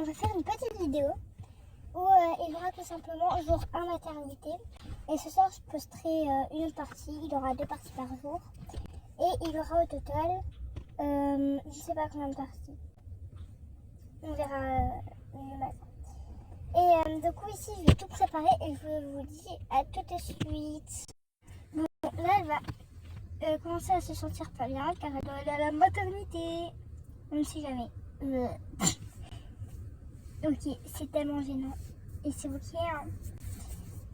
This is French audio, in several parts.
va faire une petite vidéo où il y aura tout simplement jour 1 maternité. Et ce soir, je posterai une autre partie. Il y aura 2 parties par jour. Et il y aura au total, je ne sais pas combien de parties. On verra le matin. Et du coup, ici, je vais tout préparer et je vous dis à tout de suite. Bon, là, elle va commencer à se sentir pas bien car elle doit aller à la maternité. On ne sait jamais. Ok, c'est tellement gênant. Et c'est ok, hein.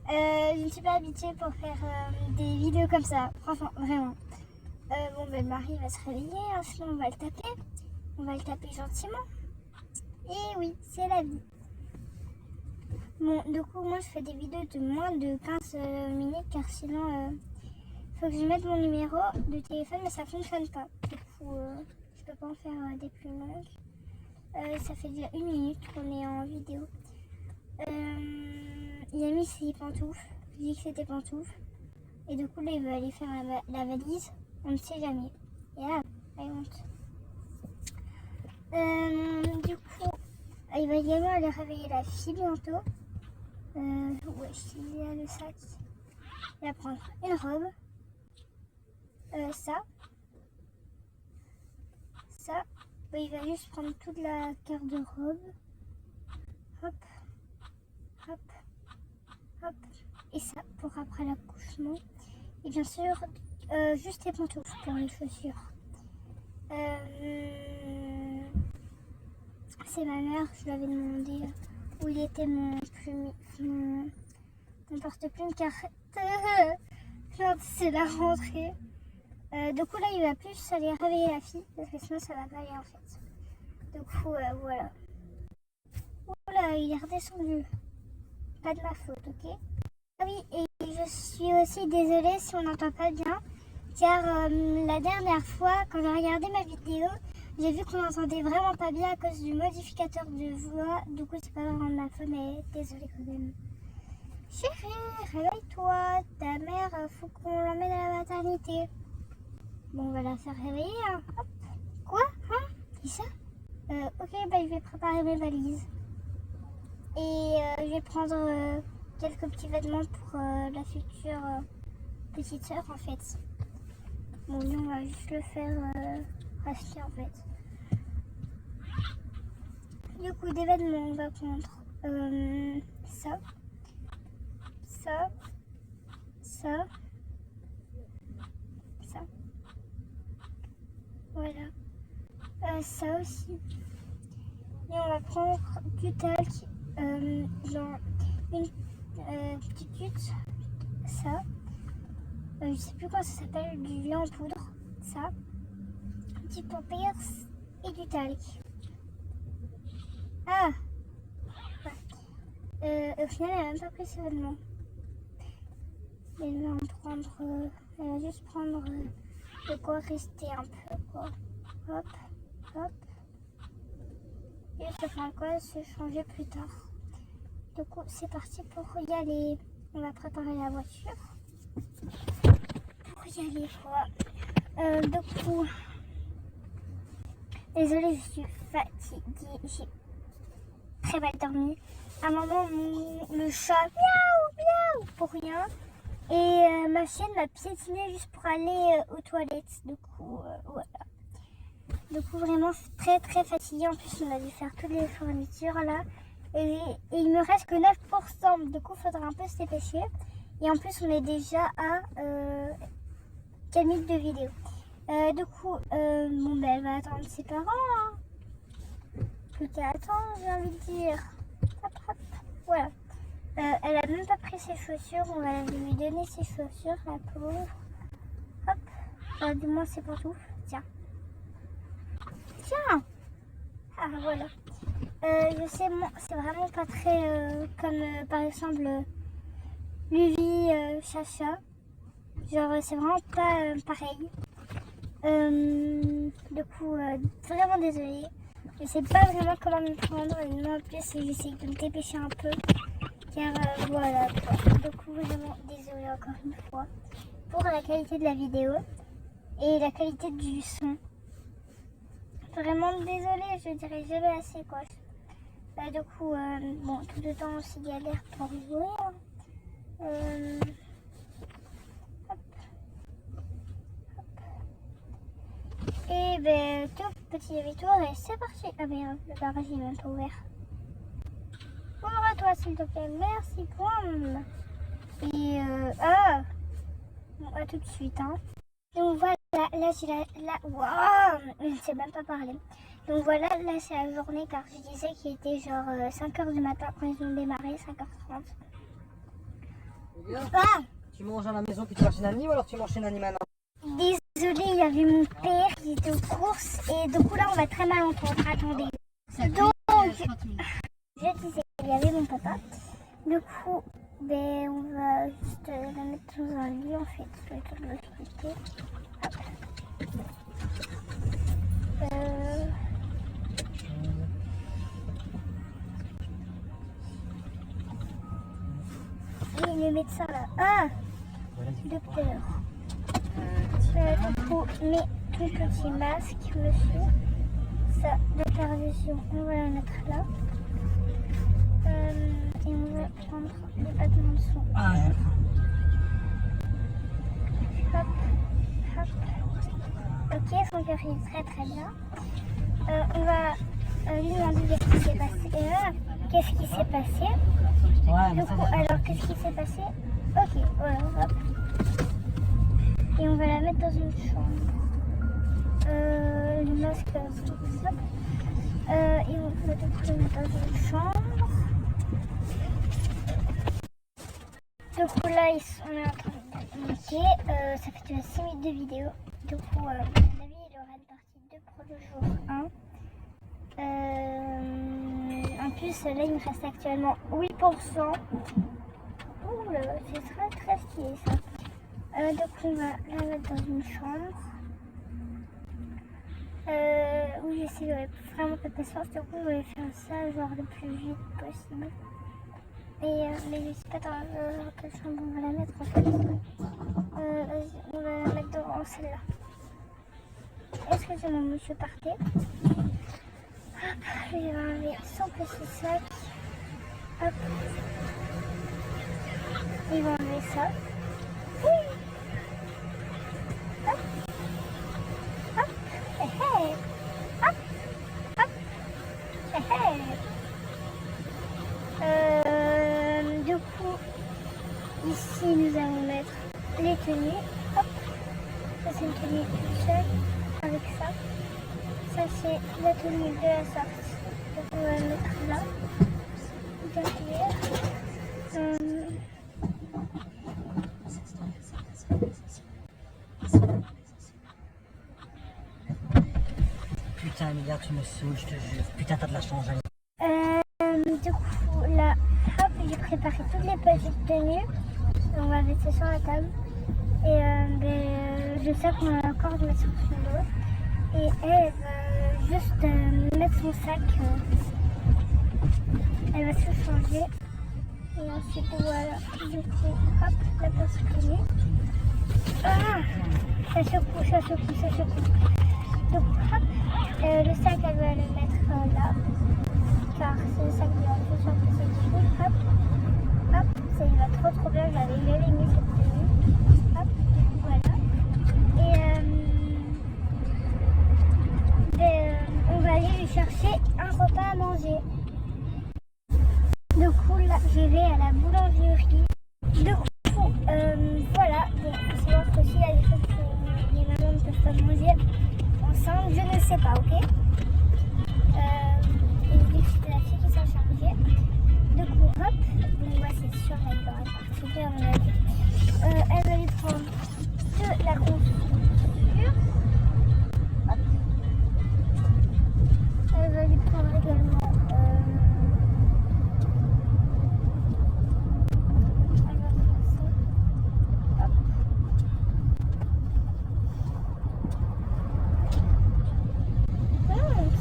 Je ne suis pas habituée pour faire des vidéos comme ça. Franchement, vraiment. Bon, ben, Marie va se réveiller, hein, sinon on va le taper. On va le taper gentiment. Et oui, c'est la vie. Bon, du coup, moi, je fais des vidéos de moins de 15 minutes car sinon, faut que je mette mon numéro de téléphone, mais ça fonctionne pas. Du coup, je peux pas en faire des plus longues. Ça fait déjà 1 minute qu'on est en vidéo. Il a mis ses pantoufles. Je dis que c'était pantoufles. Et du coup, là, il veut aller faire la valise. On ne sait jamais. Et là, elle monte. Du coup, il va également aller réveiller la fille bientôt. Ouais, il a le sac. Il va prendre une robe. Ça. Il va juste prendre toute la garde-robe. Hop. Hop. Hop. Et ça pour après l'accouchement. Et bien sûr, juste les pantoufles pour les chaussures. C'est ma mère, je lui avais demandé où il était mon porte-plume car c'est la rentrée. Du coup là il va plus aller réveiller la fille parce que sinon ça va pas aller en fait. Du coup voilà. Oula, il est redescendu. Pas de ma faute, ok? Ah oui, et je suis aussi désolée si on n'entend pas bien car la dernière fois quand j'ai regardé ma vidéo, j'ai vu qu'on n'entendait vraiment pas bien à cause du modificateur de voix. Du coup, c'est pas vraiment de ma faute, mais désolée quand même. Chérie, réveille-toi. Ta mère, faut qu'on l'emmène à la maternité. Bon, on va la faire réveiller. Hein. Hop. Quoi? Hein? Qui ça? Ok, bah, je vais préparer mes valises. Et je vais prendre quelques petits vêtements pour la future petite sœur, en fait. Bon, lui, on va juste le faire racheter, en fait. Du coup, des vêtements, on va prendre ça, voilà, ça aussi. Et on va prendre du talc, genre une petite goutte, ça, je sais plus quoi ça s'appelle, du lait en poudre, ça, du pampers et du talc. Ah, au final, elle n'a même pas pris ses vêtements. Elle va en prendre, elle va juste prendre de quoi rester un peu, quoi. Hop, hop. Et ça fera quoi se changer plus tard. Du coup, c'est parti pour y aller. On va préparer la voiture. Pour y aller, quoi. Du coup, désolée, je suis fatiguée. J'ai très mal dormi. À un moment, le chat miaou, miaou, pour rien. Et ma chienne m'a piétiné juste pour aller aux toilettes. Du coup, voilà. Du coup, vraiment très très fatiguée. En plus, on a dû faire toutes les fournitures là. Et il me reste que 9%. Du coup, il faudra un peu se dépêcher. Et en plus, on est déjà à 4 minutes de vidéo. Du coup, bon, ben, elle va attendre ses parents. Hein. Plus qu'à attendre, j'ai envie de dire. Hop, hop. Voilà. Elle a même pas pris ses chaussures. On va lui donner ses chaussures, la pauvre. Hop. Du moins, ses pantoufles. Tiens. Tiens. Ah, voilà. Je sais, c'est vraiment pas très comme par exemple Luvi, Chacha. Genre, c'est vraiment pas pareil. Du coup, vraiment désolée. Je sais pas vraiment comment me prendre. Et moi, en plus, j'essaie de me dépêcher un peu. Car voilà quoi. Du coup, vraiment désolée encore une fois pour la qualité de la vidéo et la qualité du son. Vraiment désolée, je dirais jamais assez quoi. Du coup, bon, tout le temps aussi galère pour jouer. Hein. Hop. Et ben, top, petit victoire et c'est parti. Ah merde, le garage est même pas ouvert. Ouvre-toi s'il te plaît, merci Pomme. Et bon, à tout de suite. Hein. Donc voilà, là c'est la... Waouh, je ne sais même pas parler. Donc voilà, là c'est la journée car je disais qu'il était genre 5h du matin quand ils ont démarré, 5h30. Ah, tu manges à la maison puis tu vas chez Nani ou alors tu manges chez Nani maintenant? désolée, il y avait mon père qui était aux courses et du coup là on va très mal entendre. Attendez. Donc, je disais, il y avait mon papa. Du coup, ben, on va juste la mettre dans un lit en fait. Je vais tout l'expliquer. Hop. Et le médecin là. Ah, docteur. Du coup, mets ton petit masque, monsieur. Ça, de perfusion, on va la mettre là. Et on va prendre les battements de son. Ah, Hop, hop. Ok, son cœur est très très bien. On va lui demander qu'est-ce qui s'est passé. Qu'est-ce qui s'est passé? ouais, Du coup, alors qu'est-ce qui s'est passé? Ok, voilà, hop. Et on va la mettre dans une chambre. Le masque, hop. Et on va tout le mettre dans une chambre. Du coup là, on est en train de monter. Ça fait déjà 6 minutes de vidéo. Du coup, à mon avis, il y aura une partie 2 pour le jour 1. En plus, là, il me reste actuellement 8%. Ouh là, c'est très très stylé ça. Donc on va la mettre dans une chambre. Oui, j'essaie de vraiment pas de patience. Du coup, on va faire ça genre le plus vite possible. Mais je sais pas dans quelle chambre on va la mettre en fait. On va la mettre dans celle-là. Excusez-moi, monsieur, partez. Hop, je vais enlever son petit sac. Hop. Il va enlever ça. Oui. Hop. Hop. Hé hé. Hop. Hop. Hé hé. Du coup, ici nous allons mettre les tenues. Hop. Ça c'est une tenue seule avec ça. Ça c'est la tenue de la sortie. Donc on va la mettre là. Derrière. Putain, Emilia, tu me saoules, je te jure. Putain, t'as de la chance, Emilia. Du coup, là, hop, j'ai préparé toutes les petites tenues. On va mettre ça sur la table. Et je sais qu'on a encore de mettre sur son dos. Et elle va juste mettre son sac. Elle va se changer. Et ensuite, voilà. Du coup, hop, la petite tenue. Ah, ça secoue, ça secoue, ça secoue. Donc, hop, le sac, elle va le mettre là. Car c'est le sac de la plus simple que c'est. Hop, hop, ça y va trop bien. J'avais jamais mis cette tenue. Hop, voilà. Et on va aller lui chercher un repas à manger. Du coup, là, je vais à la boulangerie. Du coup, voilà. Bon, faut savoir que s'il y a des choses que les mamans ne peuvent pas manger ensemble, je ne sais pas, ok? Et vu que c'était la fille qui s'en chargeait. Du coup, hop, donc moi c'est sûr, elle va participer à mon avis. Elle va lui prendre de la confiture. Hop. Elle va lui prendre également. Elle va faire ça. Hop.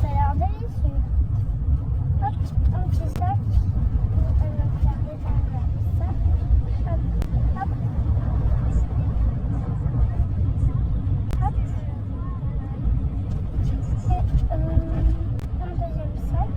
Ça a l'air délicieux. Hop, un petit sac. Elle va faire détendre ça. Hop, hop. Hop. Et un deuxième sac.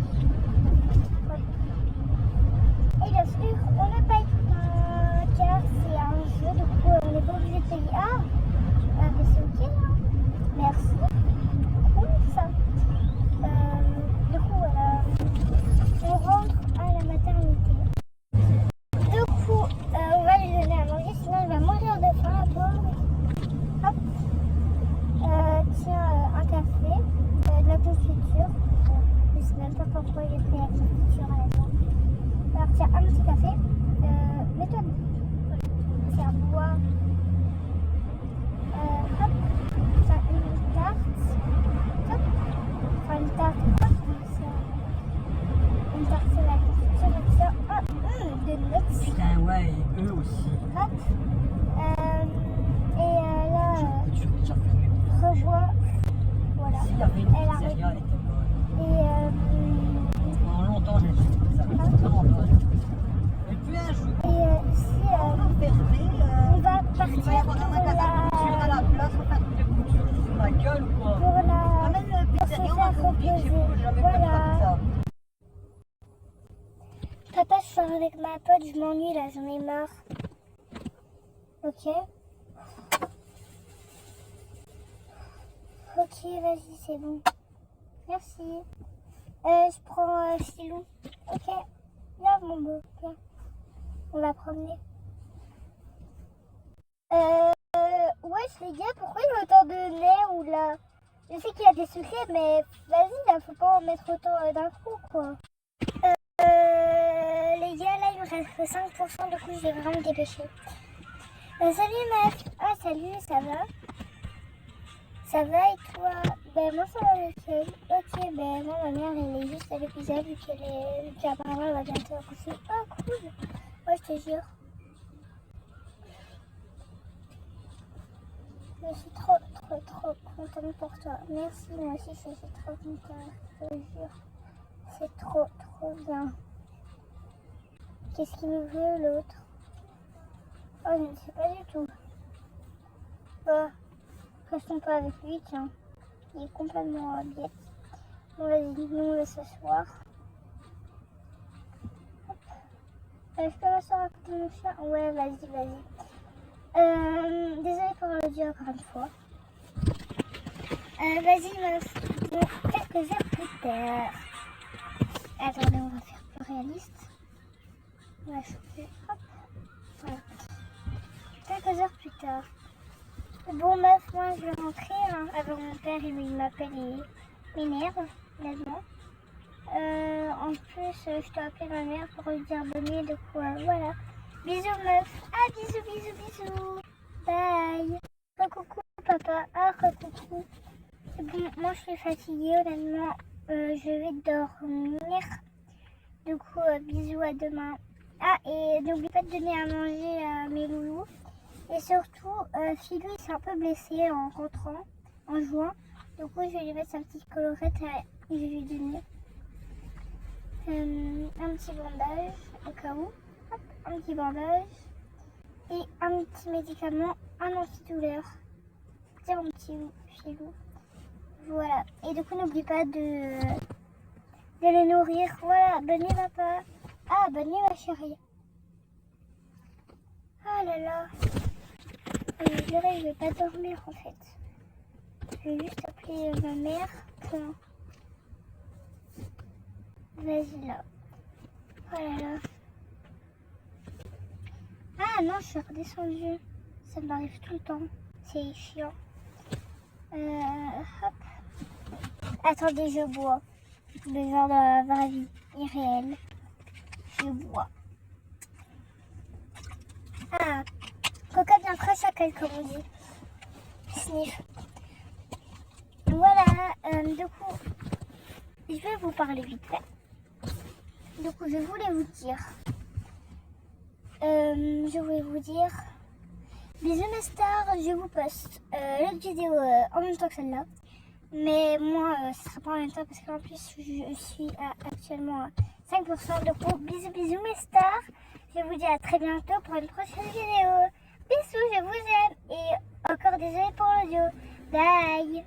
même pas pourquoi j'ai pris la culture à la maison. Alors tiens, un petit café. Mets-toi faire boire. Hop. Tiens, une tarte. Hop. Enfin, une tarte. Hop. Une tarte, c'est la confiture. Donc ça. Hop. Des nuts. Putain, ouais, et eux aussi. Hop. Et là, Tu peux déjà fermer. revois. Voilà. S'il y avait une Elle arrête. pizzeria, elle était bonne. Et Pendant longtemps, j'ai dit ça. C'est vraiment bonne. Et puis un jour, ici, on va fermer. on va Il partir va y avoir un pour magasin de couture à la place. On va faire de couture sur ma gueule ou quoi. Ramène le pour se pizzeria, on faire va compris. reposer. J'ai jamais fait Voilà. ça. Papa, je sors avec ma pote, je m'ennuie là, j'en ai marre. Ok. Ok, vas-y, c'est bon. Merci. Je prends Filou. Ok. Viens, mon beau. Viens. On va promener. Wesh, les gars, pourquoi il y a autant de nerfs là? Je sais qu'il y a des secrets, mais vas-y, là, faut pas en mettre autant d'un coup, quoi. Les gars, là, il me reste 5%, du coup, je vais vraiment me dépêcher. Salut, meuf. Ah, salut, ça va? Ça va et toi? Ben, moi, ça va nickel. Ok, ben, moi, ma mère, elle est juste à l'hôpital, vu qu'apparemment, elle va bientôt accoucher. Ah, cool. Ouais, je te jure. Je suis trop contente pour toi. Merci, moi aussi, je suis trop contente, je te jure. C'est trop bien. Qu'est-ce qu'il me veut, l'autre? Oh, je ne sais pas du tout. Bah, restons pas avec lui, tiens. Il est complètement bête. Bon, vas-y, nous, on va s'asseoir. Hop. Je peux m'asseoir à côté de mon chien? Ouais, vas-y. Désolée pour l'audio encore une fois. Vas-y, meuf. Bon, quelques heures plus tard. Attendez, on va faire plus réaliste. On va chauffer. Hop. Voilà. Quelques heures plus tard. Bon, meuf, moi, je vais rentrer. Hein. Avant mon père, il m'appelle et m'énerve, honnêtement. En plus, je dois appeler ma mère pour lui dire bonne nuit, donc voilà. Bisous, meuf. Ah, bisous. Bye. Coucou, papa. Ah, coucou. Bon, moi, je suis fatiguée, honnêtement. Je vais dormir. Du coup, bisous, à demain. Ah, et n'oublie pas de donner à manger à mes loulous. Et surtout, Philou, il s'est un peu blessé en rentrant, en jouant. Du coup, je vais lui mettre sa petite collerette et je vais lui donner un petit bandage au cas où. Hop, un petit bandage. Et un petit médicament, un antidouleur. Tiens, mon petit Philou. Voilà. Et du coup, n'oublie pas de les nourrir. Voilà, bonne nuit, papa. Ah, bonne nuit, ma chérie. Ah là là. Je vais pas dormir en fait. Je vais juste appeler ma mère. Point. Vas-y là. Oh là là. Ah non, je suis redescendue. Ça m'arrive tout le temps. C'est chiant. Hop. Attendez, je bois. Le genre de la vraie vie irréelle. Je bois. Ah. Coca bien fraîche à quel, comme on dit. Sniff. Voilà, du coup, je vais vous parler vite fait. Du coup, je voulais vous dire, bisous mes stars, je vous poste l'autre vidéo en même temps que celle-là. Mais moi, ce sera pas en même temps parce qu'en plus, je suis actuellement à 5%. Du coup, bisous mes stars. Je vous dis à très bientôt pour une prochaine vidéo. Bisous, je vous aime et encore désolé pour l'audio. Bye.